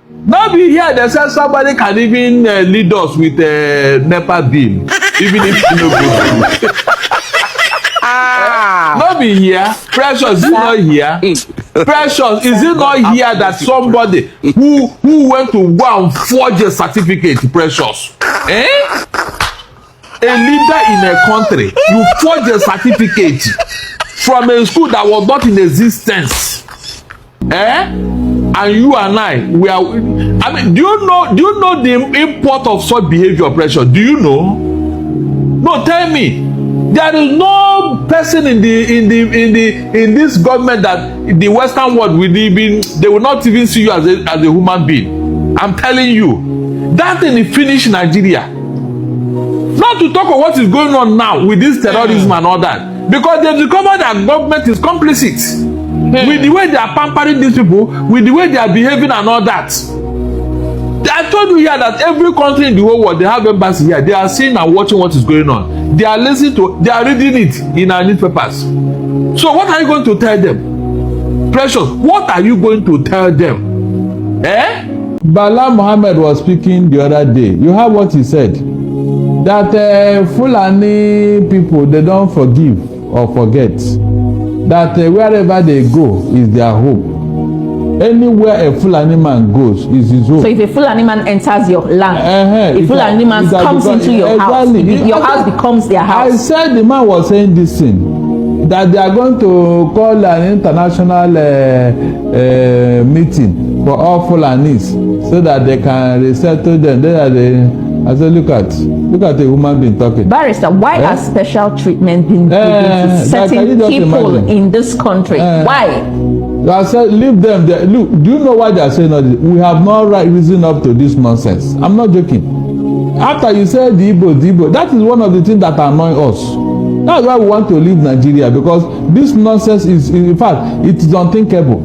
Now be here, they say somebody can even lead us with NEPA bill, even if you no go. Not be here. Precious is not here. Precious, is it not here that somebody who went to go and forge a certificate, Precious? A leader in a country, you forge a certificate from a school that was not in existence. And you and I are. I mean, do you know the import of such behavior, Precious? Do you know? No, tell me. There is no person in this government that the Western world will even, they will not even see you as a human being. I'm telling you, that thing will finish Nigeria. Not to talk of what is going on now with this terrorism and all that, because they've discovered that government is complicit with the way they are pampering these people, with the way they are behaving and all that. I told you here that every country in the whole world, they have embassy here. They are seeing and watching what is going on. They are listening to, they are reading it in our newspapers. So what are you going to tell them? Precious, what are you going to tell them? Bala Mohammed was speaking the other day. You heard what he said? That Fulani people, they don't forgive or forget. That wherever they go is their home. Anywhere a Fulani man goes is his home. So if a Fulani man enters your land, if Fulani man comes into your house, your house becomes their house. I said the man was saying this thing, that they are going to call an international meeting for all Fulanis so that they can resettle them. I said, look at a human being talking. Barrister, why are special treatment being given to certain people in this country? Why? I said, leave them there. Look, do you know why they are saying all this? We have no right reason up to this nonsense. I'm not joking. After you said the Igbo, that is one of the things that annoy us. That's why we want to leave Nigeria, because this nonsense is, in fact, it is unthinkable.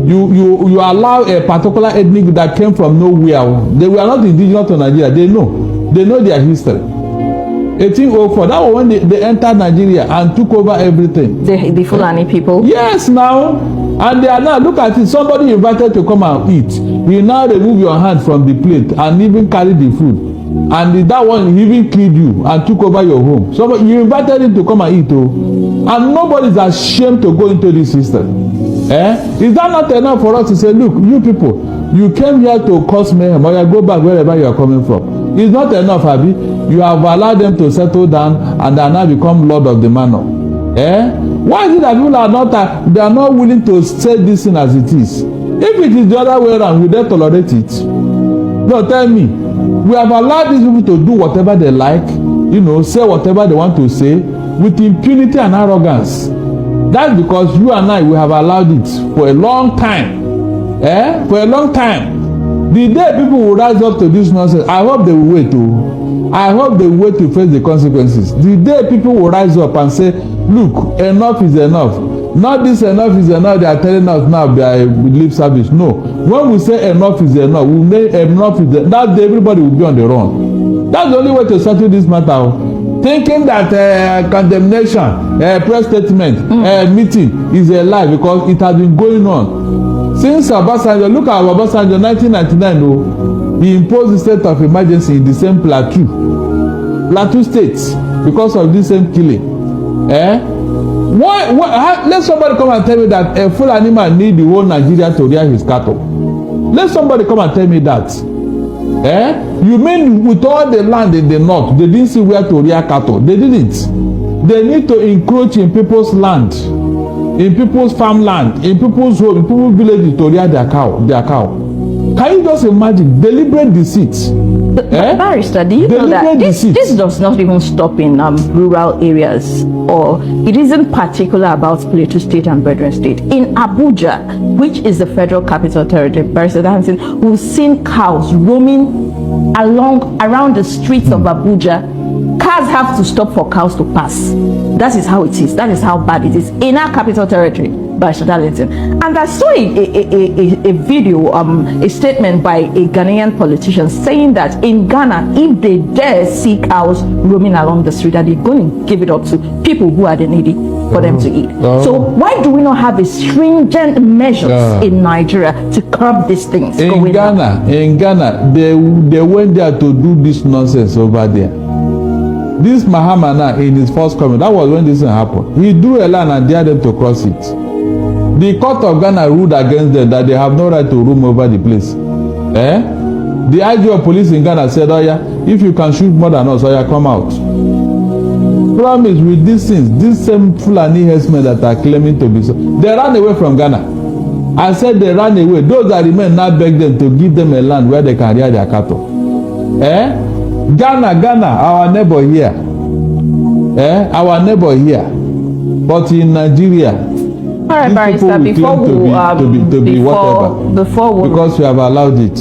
You allow a particular ethnic that came from nowhere. They were not indigenous to Nigeria. They know their history. 1804, that was when they entered Nigeria and took over everything. The Fulani people? Yes, now. And they are now, look at it, somebody invited to come and eat. You now remove your hand from the plate and even carry the food. And that one even killed you and took over your home. So you invited him to come and eat, and nobody is ashamed to go into this system. Is that not enough for us to say, look, you people, you came here to cause mayhem, or you go back wherever you are coming from? It's not enough, Abi. You have allowed them to settle down and they are now become lord of the manor. Why is it that people are not willing to say this thing as it is? If it is the other way around, will they tolerate it? No, tell me. We have allowed these people to do whatever they like, say whatever they want to say with impunity and arrogance. That's because you and I, we have allowed it for a long time. For a long time. The day people will rise up to this nonsense, I hope they will wait to. I hope they will wait to face the consequences. The day people will rise up and say, look, enough is enough. Not this enough is enough, they are telling us now by lip service. No. When we say enough is enough, we make enough is enough. That day everybody will be on the run. That's the only way to settle this matter. Thinking that condemnation, press statement, meeting is a lie, because it has been going on. Since Obasanjo, look at Obasanjo 1999, he imposed the state of emergency in the same Plateau State because of this same killing. Let somebody come and tell me that a Fulani man need the whole Nigeria to rear his cattle. Let somebody come and tell me that. You mean with all the land in the north, they didn't see where to rear cattle? They didn't. They need to encroach in people's land, in people's farmland, in people's home, in people's villages to rear their cow. Can you just imagine deliberate deceit? Barrister, do you know that this does not even stop in rural areas, or it isn't particular about Plateau State and Brethren State. In Abuja, which is the federal capital territory, Barrister Dancing, we've seen cows roaming around the streets of Abuja. Cars have to stop for cows to pass. That is how it is. That is how bad it is in our capital territory, Barrister Darlington. And I saw a video, a statement by a Ghanaian politician saying that in Ghana, if they dare see cows roaming along the street, that they're going to give it up to people who are the needy. for them to eat. So why do we not have a stringent measures in Nigeria to curb these things? In Ghana, they went there to do this nonsense over there. This Mahamana in his first comment, that was when this thing happened. He drew a line and dared them to cross it. The court of Ghana ruled against them that they have no right to roam over the place. The IG of police in Ghana said, oh yeah, if you can shoot more than us, oh yeah, come out. Problem is with these things, these same Fulani herdsmen that are claiming to be so, they ran away from Ghana. I said they ran away. Those that remain now beg them to give them a land where they can rear their cattle. Ghana, our neighbor here. Our neighbor here. But in Nigeria, all right, Barrister, because we have allowed it.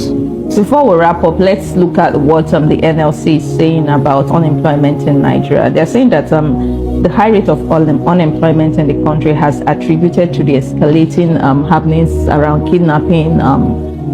Before we wrap up, let's look at what the NLC is saying about unemployment in Nigeria. They're saying that the high rate of unemployment in the country has attributed to the escalating happenings around kidnapping,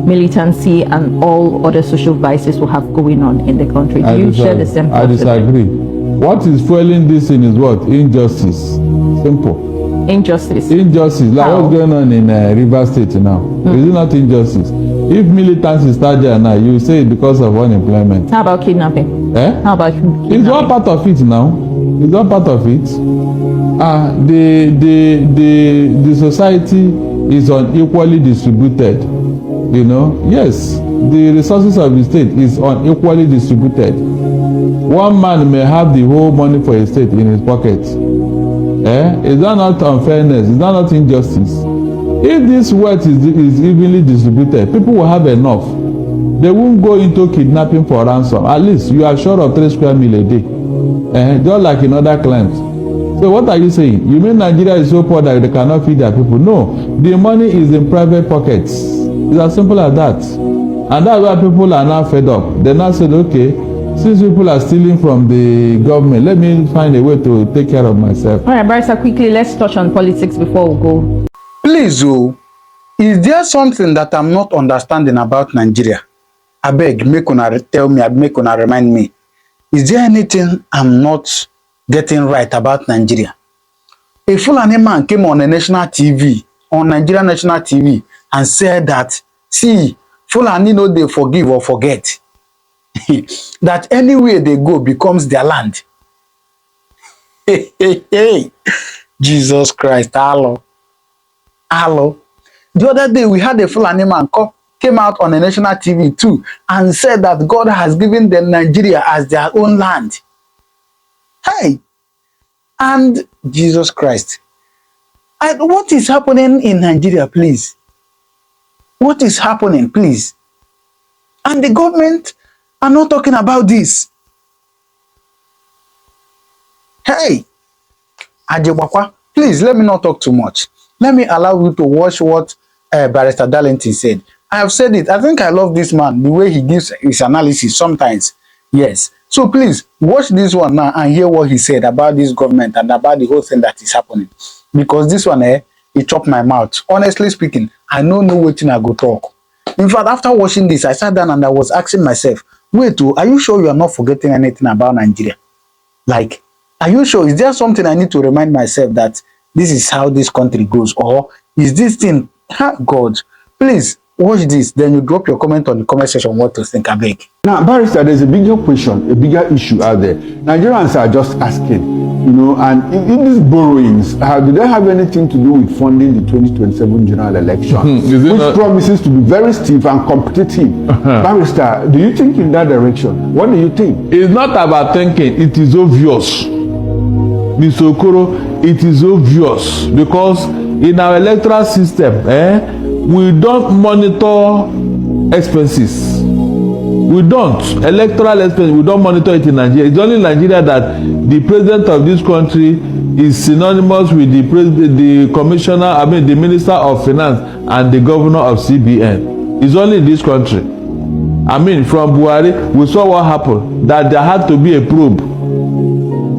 militancy, and all other social vices we have going on in the country. Do you share the same thought? I disagree. What is fueling this thing is what? Injustice. Simple. Injustice. Like what's going on in Rivers State now. Is it not injustice? If militancy starts there now, you say it's because of unemployment. How about kidnapping? How about kidnapping? It's all part of it now. It's all part of it. The society is unequally distributed. You know, yes, the resources of the state is unequally distributed. One man may have the whole money for a state in his pocket. Is that not unfairness? Is that not injustice? If this wealth is evenly distributed, people will have enough. They won't go into kidnapping for ransom. At least you are sure of 3 square meal a day. Just like in other climes. So what are you saying? You mean Nigeria is so poor that they cannot feed their people? No. The money is in private pockets. It's as simple as that. And that's why people are now fed up. They now said, okay, since people are stealing from the government, let me find a way to take care of myself. All right, Barrister, quickly, let's touch on politics before we go. Please, is there something that I'm not understanding about Nigeria? I beg, make una tell me, make una remind me. Is there anything I'm not getting right about Nigeria? A Fulani man came on a national TV, on Nigeria national TV, and said that, see, Fulani no they forgive or forget. That anywhere they go becomes their land. Hey. Jesus Christ, hello. The other day we had a Fulani man came out on a national TV too and said that God has given them Nigeria as their own land. Hey, and Jesus Christ. What is happening in Nigeria, please? What is happening, please? And the government are not talking about this. Hey, Ajebakwa, please let me not talk too much. Let me allow you to watch what Barrister Darlington said. I have said it. I think I love this man, the way he gives his analysis sometimes. Yes. So please watch this one now and hear what he said about this government and about the whole thing that is happening. Because this one, it chopped my mouth. Honestly speaking, I don't know what I go talk. In fact, after watching this, I sat down and I was asking myself, wait, are you sure you are not forgetting anything about Nigeria? Like, are you sure? Is there something I need to remind myself that this is how this country goes? Or is this thing, God, please watch this, then you drop your comment on the comment section what to think, I beg. Now, Barrister, there's a bigger question, a bigger issue out there. Nigerians are just asking, and in these borrowings, do they have anything to do with funding the 2027 general election, which promises to be very stiff and competitive? Barrister, do you think in that direction? What do you think? It's not about thinking, it is obvious. Mr. Okoro, it is obvious because in our electoral system, we don't monitor expenses. We don't. Electoral expenses, we don't monitor it in Nigeria. It's only in Nigeria that the president of this country is synonymous with the commissioner, the minister of finance and the governor of CBN. It's only in this country. From Buhari, we saw what happened, that there had to be a probe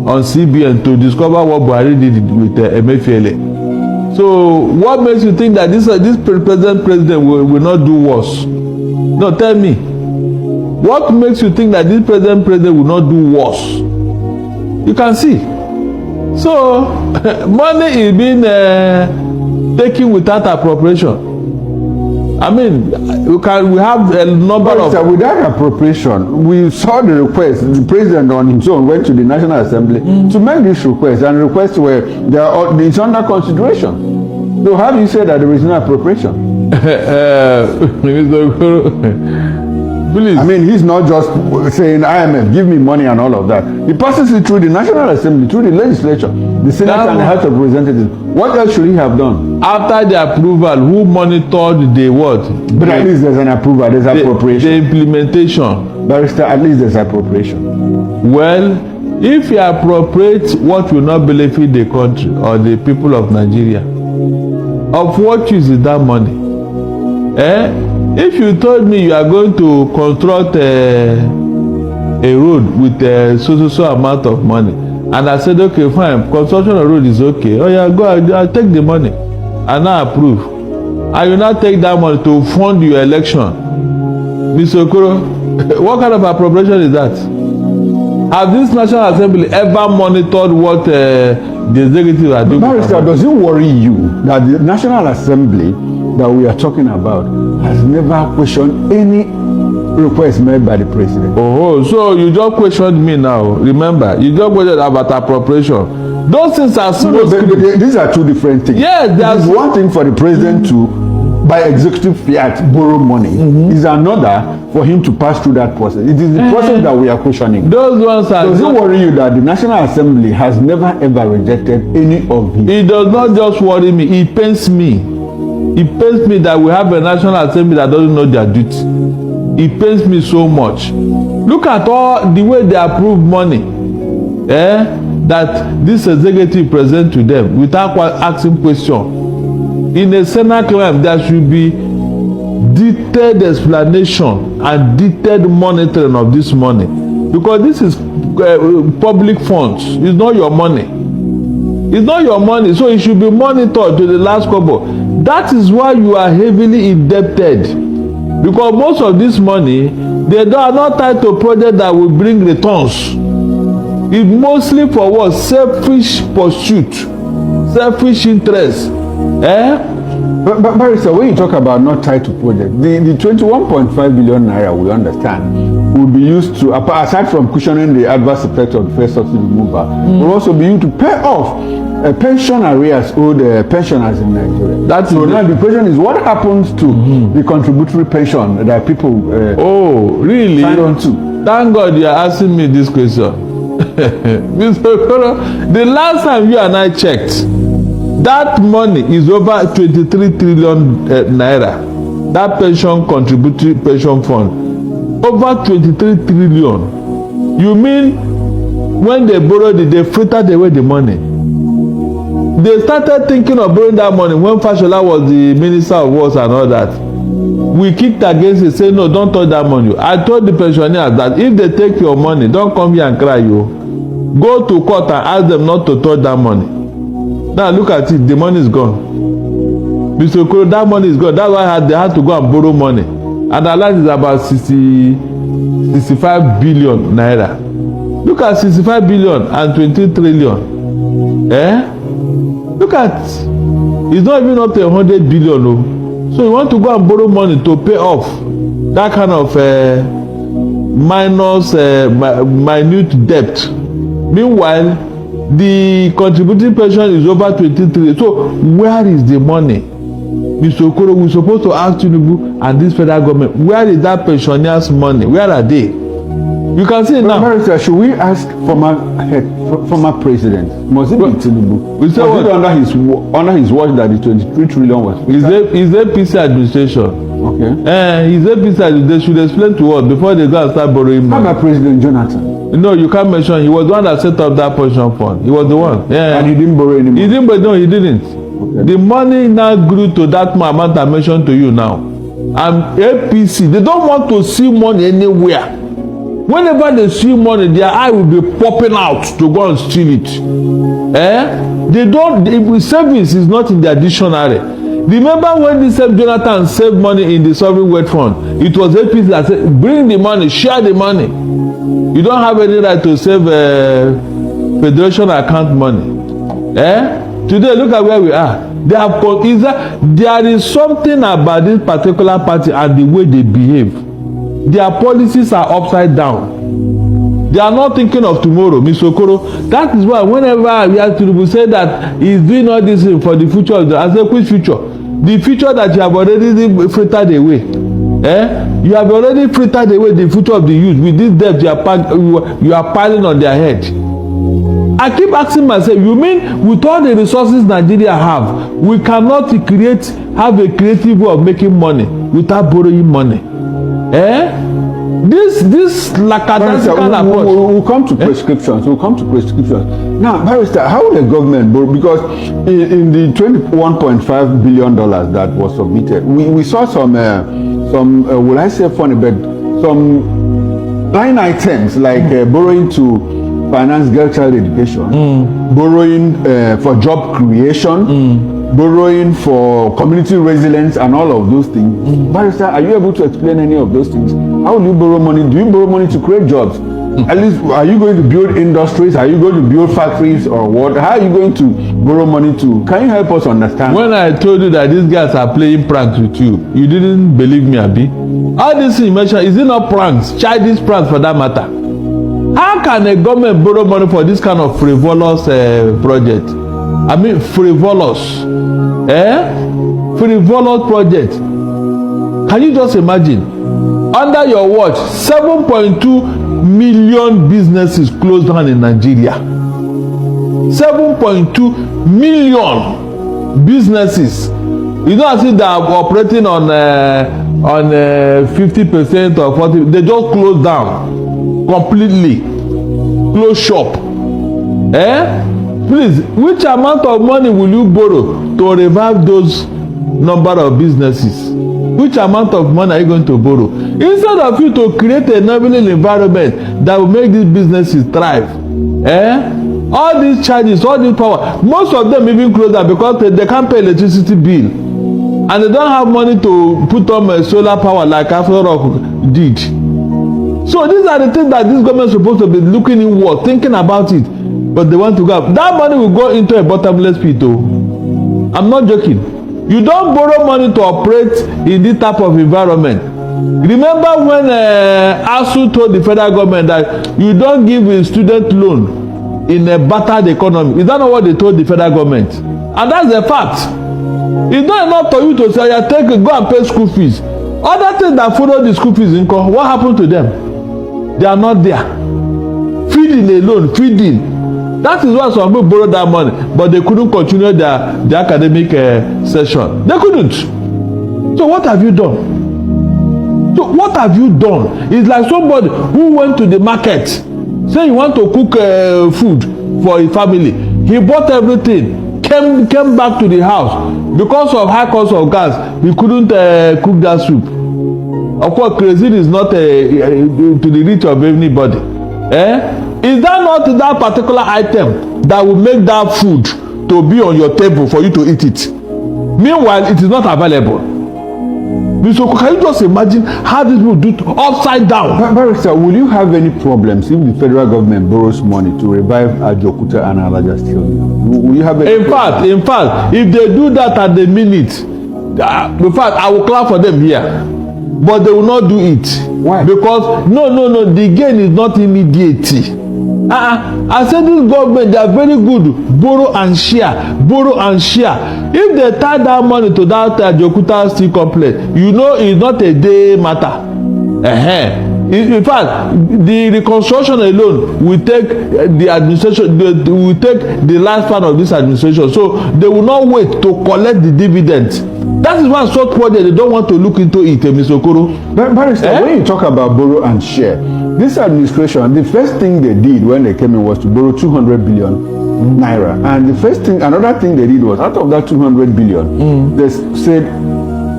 on CBN to discover what Buhari did with Emefiele. So what makes you think that this president will not do worse? No, tell me. What makes you think that this president will not do worse? You can see. So money is being taken without appropriation. I mean, we have a number of... Without appropriation, we saw the request. The president on his own went to the National Assembly to make this request, and requests were it's under consideration. So how do you say that there is no appropriation? Please. I mean, he's not just saying, IMF, give me money and all of that. He passes it through the National Assembly, through the legislature, the Senate and the House of Representatives. What else should he have done? After the approval, who monitored the what? But at least there's an approval, there's appropriation. The implementation. Barrister, at least there's appropriation. Well, if you appropriate what will not benefit the country or the people of Nigeria, of what use is that money? If you told me you are going to construct a road with a so amount of money, and I said, okay, fine, construction of road is okay. Oh yeah, go ahead, I'll take the money and now approve. And you now take that money to fund your election. Mr. Okoro, what kind of appropriation is that? Have this National Assembly ever monitored what the executive are doing? Barrister, does it worry you that the National Assembly that we are talking about has never questioned any request made by the president? Oh, so you just questioned me now. Remember, you just questioned about appropriation. Those things are small. These are two different things. Yes, there's one thing for the president to, by executive fiat, borrow money. Is another for him to pass through that process. It is the process that we are questioning. Those ones are. Does it worry you that the National Assembly has never ever rejected any of these? It does not just worry me. It pains me. It pains me that we have a National Assembly that doesn't know their duty. It pains me so much. Look at all the way they approve money that this executive present to them without asking question. In a Senate claim, there should be detailed explanation and detailed monitoring of this money, because this is public funds. It's not your money. It's not your money, so it should be monitored to the last kobo. That is why you are heavily indebted, because most of this money, they are not tied to projects that will bring returns. It's mostly for what? Selfish pursuit, selfish interest. But Barrister, when you talk about not tied to project, the 21.5 billion naira, we understand, will be used to, aside from cushioning the adverse effect of the first subsidy removal, will also be used to pay off pension arrears owed pensioners in Nigeria. That's so now the question is, what happens to the contributory pension that people really sign on to? Thank God you are asking me this question. Mr. Okoro, the last time you and I checked, that money is over 23 trillion naira. That pension contributory pension fund, over 23 trillion. You mean when they borrowed it, they frittered away the money? They started thinking of borrowing that money when Fashola was the Minister of Works and all that. We kicked against it, say no, don't touch that money. I told the pensioners that if they take your money, don't come here and cry. Go to court and ask them not to touch that money. Now look at it, the money is gone. Mr. Okoro, that money is gone. That's why they had to go and borrow money. And the land is about 65 billion naira. Look at 65 billion and 20 trillion. Look at, it's not even up to 100 billion. No. So you want to go and borrow money to pay off that kind of minute debt. Meanwhile, the contributing pension is over 23. So where is the money? Mr. Okoro, we're supposed to ask Tinubu and this federal government, where is that pensioners' money? Where are they? You can see now. Barrister, should we ask former president? Must it be Tinubu? Was it under his watch that the 23 trillion was? Is APC administration? Okay. His APC, they should explain to us before they go and start borrowing money. How about President Jonathan? No, you can't mention. He was the one that set up that pension fund. He was the one. And he didn't borrow any money? He didn't, but no, he didn't. Okay. The money now grew to that amount I mentioned to you now. And APC, they don't want to see money anywhere. Whenever they see money, their eye will be popping out to go and steal it. They don't. Savings is not in their dictionary. Remember when this same Jonathan saved money in the sovereign wealth fund? It was APC that said, bring the money, share the money. You don't have any right to save federation account money. Today, look at where we are. There is something about this particular party and the way they behave. Their policies are upside down. They are not thinking of tomorrow, Mr. Okoro. That is why whenever I hear Tinubu say that he's doing all this for the future, I say, which future? The future that you have already frittered away. You have already frittered away the future of the youth with this debt you are piling on their head. I keep asking myself, you mean with all the resources Nigeria have, we cannot have a creative way of making money without borrowing money? This lackadaisical approach. We'll come to prescriptions. We'll come to prescriptions. Now, Barrister, how will the government borrow? Because in the $21.5 billion that was submitted, we saw some will I say funny, but some line items like borrowing to finance girl child education, borrowing for job creation, borrowing for community resilience and all of those things. Barrister, are you able to explain any of those things? How will you borrow money? Do you borrow money to create jobs? At least, are you going to build industries? Are you going to build factories or what? How are you going to borrow money to? Can you help us understand? When I told you that these guys are playing pranks with you, you didn't believe me, Abi. All this you mentioned, is it not pranks? Childish pranks for that matter. How can a government borrow money for this kind of frivolous project? I mean, frivolous project. Can you just imagine? Under your watch, 7.2 million businesses closed down in Nigeria. 7.2 million businesses. You know, as if they are operating on 50% or 40%. They just closed down completely. Close shop. Please, which amount of money will you borrow to revive those number of businesses? Which amount of money are you going to borrow? Instead of you to create a enabling environment that will make these businesses thrive. All these charges, all this power, most of them even close down because they can't pay electricity bill. And they don't have money to put on solar power like Afro Rock did. So these are the things that this government is supposed to be looking inward, thinking about it. But they want to go. That money will go into a bottomless pit. I'm not joking. You don't borrow money to operate in this type of environment. Remember when ASU told the federal government that you don't give a student loan in a battered economy? Is that not what they told the federal government? And that's a fact. It's not enough for you to say, go and pay school fees. Other things that follow the school fees income, what happened to them? They are not there. Feeding alone, feeding. That is why some people borrowed that money, but they couldn't continue their academic session. They couldn't. So what have you done? So what have you done? It's like somebody who went to the market, say you want to cook food for a family. He bought everything, came back to the house. Because of high cost of gas, he couldn't cook that soup. Of course, kerosene is not to the reach of anybody. Is that not that particular item that will make that food to be on your table for you to eat it? Meanwhile, it is not available. So can you just imagine how these people do it upside down? Barrister, will you have any problems if the federal government borrows money to revive Ajokuta and Alaja Steel? Will you have any in fact, if they do that at the minute, in fact, I will clap for them here. But they will not do it. Why? Because no, the gain is not immediate. I said this government, they are very good. Borrow and share. If they tie that money to that Jokuta Steel complex, you know it's not a day matter. In fact, the reconstruction alone will take the administration, will take the lifespan of this administration. So they will not wait to collect the dividends. That is why such project they don't want to look into it, Mr. Okoro. Barrister, when you talk about borrow and share, this administration, the first thing they did when they came in was to borrow 200 billion naira. And another thing they did was, out of that 200 billion, they said,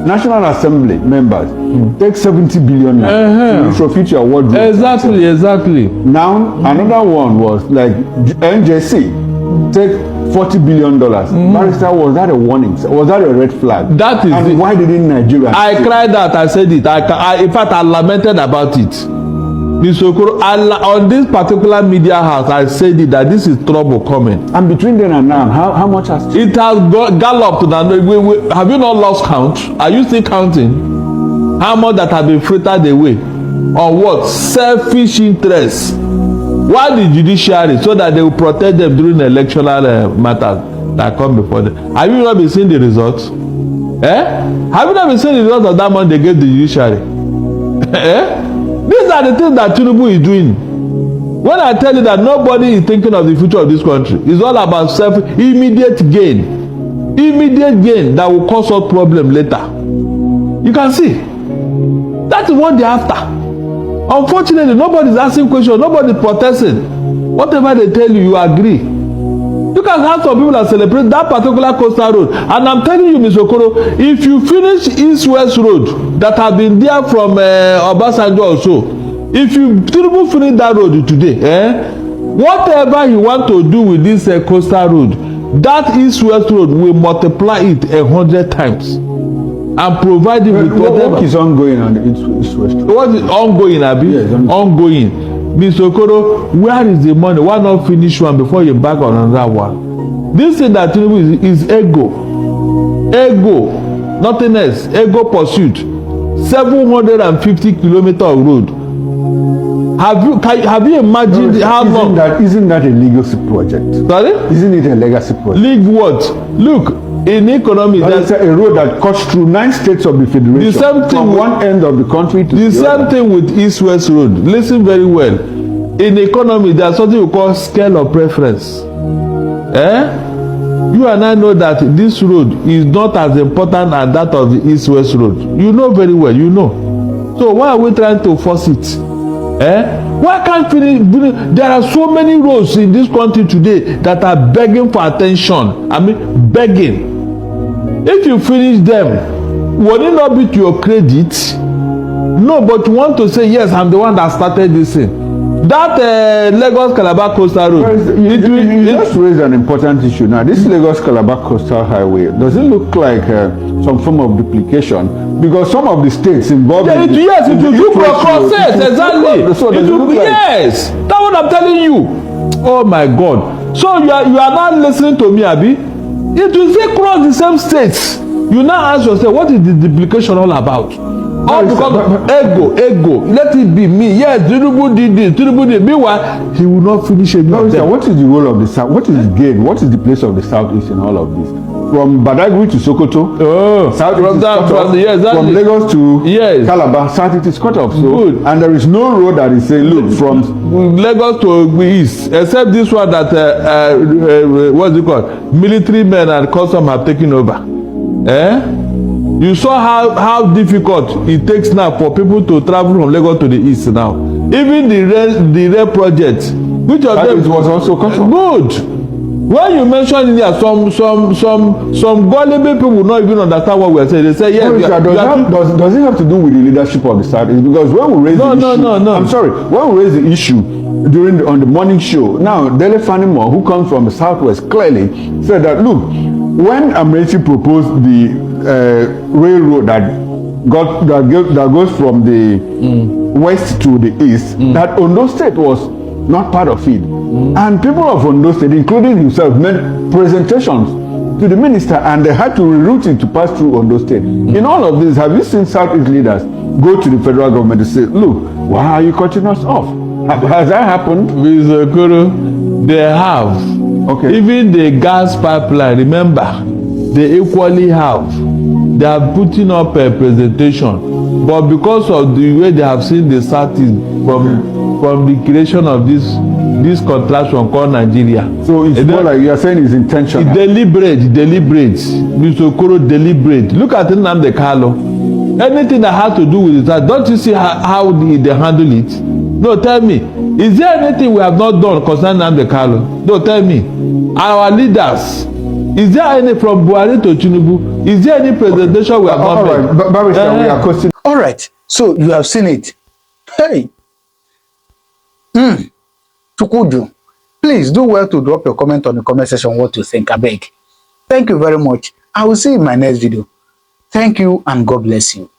National Assembly members take 70 billion to retrofit your wardrobe. Exactly. Now, another one was like NJC, take $40 billion. Barrister, was that a warning? Was that a red flag? That is and it. Why didn't Nigeria? I cried out, I said it. In fact, I lamented about it. Mr. Okoro, on this particular media house, I said it, that this is trouble coming. And between then and now, how much has it has galloped? Have you not lost count? Are you still counting how much that have been frittered away on what? Selfish interests. Why the judiciary? So that they will protect them during the electoral matters that come before them. Have you not been seeing the results? Have you not been seeing the results of that money they gave the judiciary? These are the things that Tinubu is doing. When I tell you that nobody is thinking of the future of this country, it's all about immediate gain that will cause us problem later. You can see that is what they're after. Unfortunately, nobody is asking questions, nobody is protesting. Whatever they tell you, you agree. You can have some people that celebrate that particular coastal road, and I'm telling you, Mr. Okoro, if you finish East-West Road that have been there from Obasanjo also, if you Tinubu finish that road today, whatever you want to do with this coastal road, that East-West Road will multiply it 100 times and provide it with whatever. What is ongoing on the East-West Road? What is ongoing, Abi? Yes, ongoing. Mr. Okoro, where is the money? Why not finish one before you back on another one? This thing that Tinubu is ego, nothing else. Ego pursuit. 750 kilometers of road. Have you imagined how long? Isn't that a legacy project? Sorry? Isn't it a legacy project? League what? Look, in economy, there's a road that cuts through 9 states of the federation. The same thing from with one end of the country to the same thing with East-West Road. Listen very well. In economy, there's something we call scale of preference. You and I know that this road is not as important as that of the East-West Road. You know very well, you know. So why are we trying to force it? Why can't finish? There are so many roads in this country today that are begging for attention. I mean, begging. If you finish them, would it not be to your credit? No, but you want to say, yes, I'm the one that started this thing. That Lagos Calabar Coastal Road. You just raised an important issue now. This Lagos Calabar Coastal Highway, does it look like some form of duplication? Because some of the states involved. Yeah, yes, it will do process, exactly. So yes, that's what I'm telling you. Oh my God. So you are not listening to me, Abi. It will say cross the same states. You now ask yourself, what is the duplication all about? All because ego. Let it be me. Yes, Tinubu did this. Tinubu did. Meanwhile, he will not finish it. No, sir, what is the role of the South? What is the gain? What is the place of the Southeast in all of this? From Badagry to Sokoto, from Lagos to Calabar, Southeast is cut off. So, good. And there is no road that is saying, look, from Lagos to East, except this one that what's it called? Military men and custom have taken over. You saw how difficult it takes now for people to travel from Lagos to the east now. Even the rail project, which of them was also cut off. Good. When you mention here, some gullible people will not even understand what we are saying. They say, yes. Does it have to do with the leadership of the South? It's because when we raise No. I'm sorry. When we raise the issue on the morning show, now Dele Fanimo, who comes from the Southwest, clearly said that, look, when Amaechi proposed the railroad that goes from the west to the east, that Ondo State was not part of it. And people of Ondo State, including himself, made presentations to the minister, and they had to reroute it to pass through Ondo State. In all of this, have you seen Southeast leaders go to the federal government to say, look, why are you cutting us off? Has that happened? Mr. Okoro, they have. Okay. Even the gas pipeline, remember, they equally have. They are putting up a presentation, but because of the way they have seen the Southeast from the creation of this contraction called Nigeria. So it's more like you are saying it's intentional. It's deliberate. Mr. Okoro, deliberate. Look at Nnamdi Kanu. Anything that has to do with that, don't you see how they handle it? No, tell me. Is there anything we have not done concerning Nnamdi Kanu? No, tell me. Our leaders. Is there any from Buhari to Tinubu? Is there any presentation we have not made? All right, Barrister, we are questioning. All right, so you have seen it. Hey. Chukwudu, please do well to drop your comment on the comment section what you think. I beg. Thank you very much. I will see you in my next video. Thank you and God bless you.